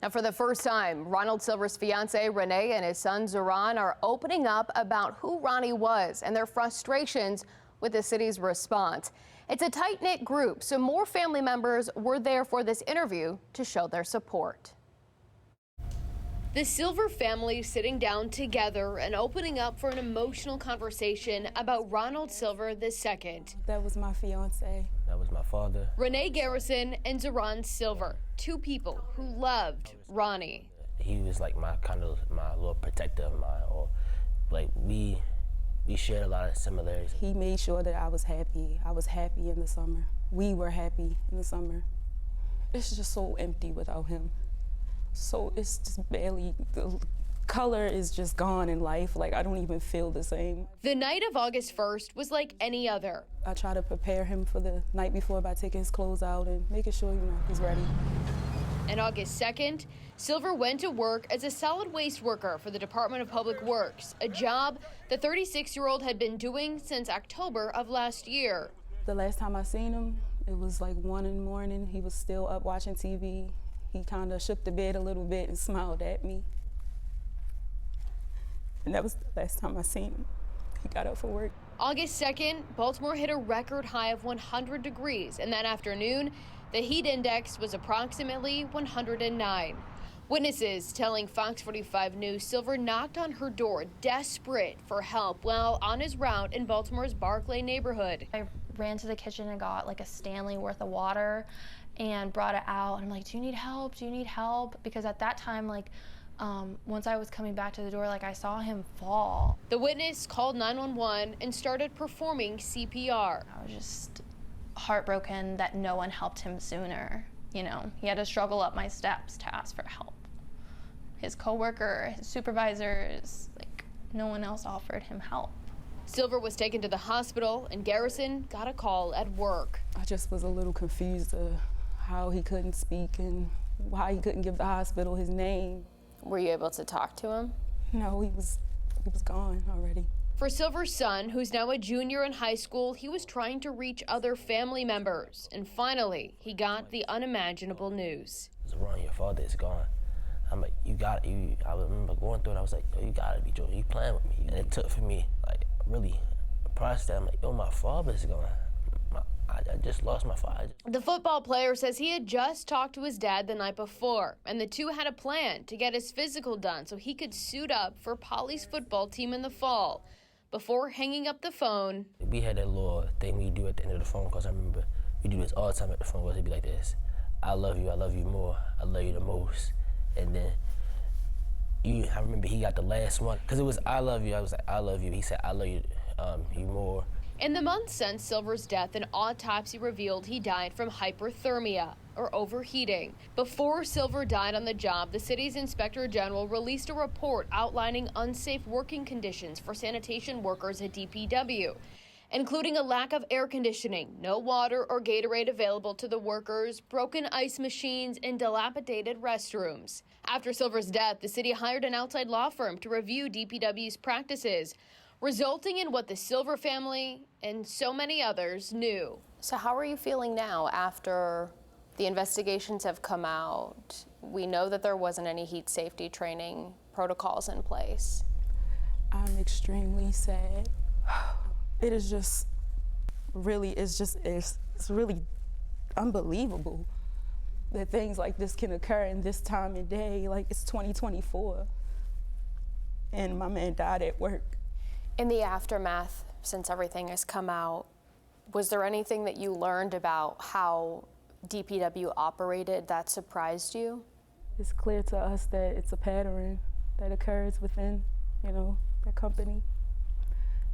Now, for the first time, Ronald Silver's fiancée, Renee, and his son, Za'Ron, are opening up about who Ronnie was and their frustrations with the city's response. It's a tight-knit group, so more family members were there for this interview to show their support. The Silver family sitting down together and opening up for an emotional conversation about Ronald Silver II. That was my fiancé. That was my father. Renee Garrison and Za'Ron Silver, two people who loved Ronnie. He was like my little protector of mine, or like we shared a lot of similarities. He made sure that I was happy. I was happy in the summer. We were happy in the summer. It's just so empty without him. So it's just barely, the color is just gone in life. Like, I don't even feel the same. The night of August 1st was like any other. I try to prepare him for the night before by taking his clothes out and making sure, he's ready. And August 2nd, Silver went to work as a solid waste worker for the Department of Public Works, a job the 36-year-old had been doing since October of last year. The last time I seen him, it was like 1 in the morning. He was still up watching TV. He kind of shook the bed a little bit and smiled at me. And that was the last time I seen him. He got up for work. August 2nd, Baltimore hit a record high of 100 degrees, and that afternoon, the heat index was approximately 109. Witnesses telling Fox 45 News Silver knocked on her door, desperate for help, while on his route in Baltimore's Barclay neighborhood. I ran to the kitchen and got like a Stanley worth of water and brought it out. And I'm like, do you need help? Do you need help? Because at that time, once I was coming back to the door, I saw him fall. The witness called 911 and started performing CPR. I was just heartbroken that no one helped him sooner. He had to struggle up my steps to ask for help. His coworker, his supervisors, no one else offered him help. Silver was taken to the hospital, and Garrison got a call at work. I just was a little confused how he couldn't speak and why he couldn't give the hospital his name. Were you able to talk to him? No, he was gone already. For Silver's son, who's now a junior in high school, he was trying to reach other family members. And finally, he got the unimaginable news. Za'Ron, your father is gone. I'm like, I remember going through it, I was like, yo, you gotta be joking, you playing with me. And it took for me, really process that. I'm like, yo, my father's gone. I just lost my father. The football player says he had just talked to his dad the night before, and the two had a plan to get his physical done so he could suit up for Polly's football team in the fall. Before hanging up the phone, we had that little thing we do at the end of the phone calls. I remember we do this all the time at the phone calls. It'd be like this: I love you more, I love you the most. And then I remember he got the last one because it was I love you. I was like, I love you. He said, I love you, you more. In the months since Silver's death, an autopsy revealed he died from hyperthermia, or overheating. Before Silver died on the job, the city's inspector general released a report outlining unsafe working conditions for sanitation workers at DPW, including a lack of air conditioning, no water or Gatorade available to the workers, broken ice machines, and dilapidated restrooms. After Silver's death, the city hired an outside law firm to review DPW's practices, resulting in what the Silver family and so many others knew. So how are you feeling now after the investigations have come out? We know that there wasn't any heat safety training protocols in place. I'm extremely sad. It is just really, it's really unbelievable that things like this can occur in this time of day. It's 2024, and my man died at work. In the aftermath, since everything has come out, was there anything that you learned about how DPW operated that surprised you? It's clear to us that it's a pattern that occurs within, the company.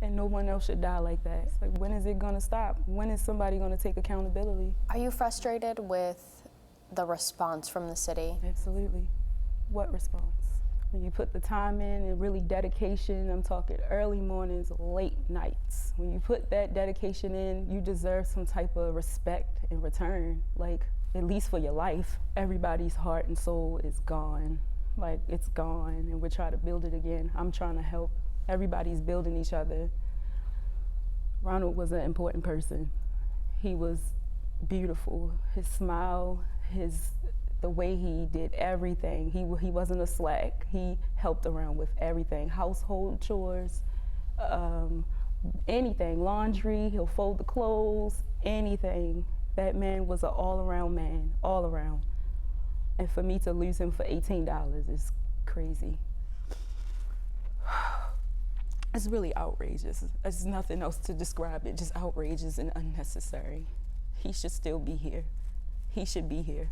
And no one else should die like that. It's when is it gonna stop? When is somebody gonna take accountability? Are you frustrated with the response from the city? Absolutely. What response? When you put the time in and really dedication, I'm talking early mornings, late nights. When you put that dedication in, you deserve some type of respect in return, at least for your life. Everybody's heart and soul is gone. It's gone, and we're trying to build it again. I'm trying to help. Everybody's building each other. Ronald was an important person. He was beautiful. His smile, his the way he did everything. He wasn't a slack. He helped around with everything, household chores, anything, laundry, he'll fold the clothes, anything. That man was an all-around man, all around. And for me to lose him for $18 is crazy. It's really outrageous. There's nothing else to describe it, just outrageous and unnecessary. He should still be here. He should be here.